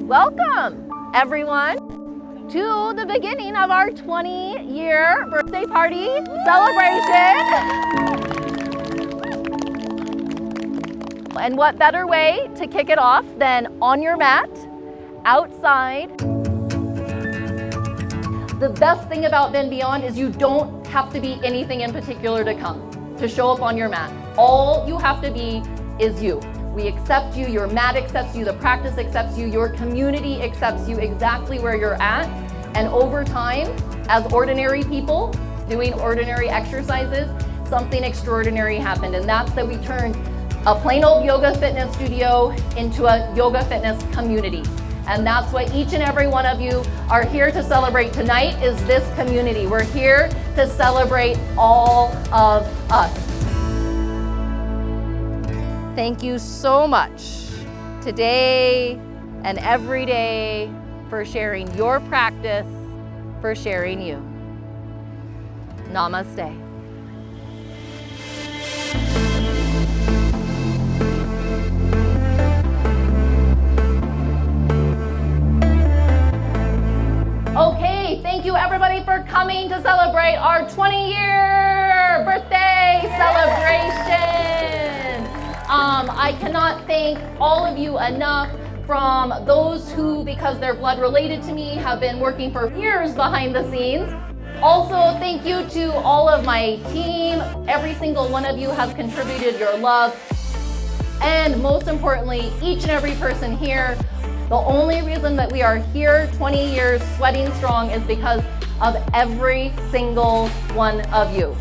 Welcome, everyone, to the beginning of our 20-year birthday party celebration. And what better way to kick it off than on your mat, outside. The best thing about Bend Beyond is you don't have to be anything in particular to come, to show up on your mat. All you have to be is you. We accept you, your mat accepts you, the practice accepts you, your community accepts you exactly where you're at. And over time, as ordinary people doing ordinary exercises, something extraordinary happened. And that's that we turned a plain old yoga fitness studio into a yoga fitness community. And that's what each and every one of you are here to celebrate tonight, is this community. We're here to celebrate all of us. Thank you so much today and every day for sharing your practice, for sharing you. Namaste. Okay, thank you everybody for coming to celebrate our 20-year birthday celebration. I cannot thank all of you enough, from those who, because they're blood related to me, have been working for years behind the scenes. Also, thank you to all of my team. Every single one of you has contributed your love. And most importantly, each and every person here, the only reason that we are here 20 years sweating strong is because of every single one of you.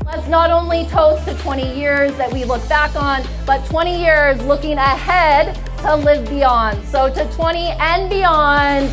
Let's not only toast to 20 years that we look back on, but 20 years looking ahead to live beyond. So to 20 and beyond.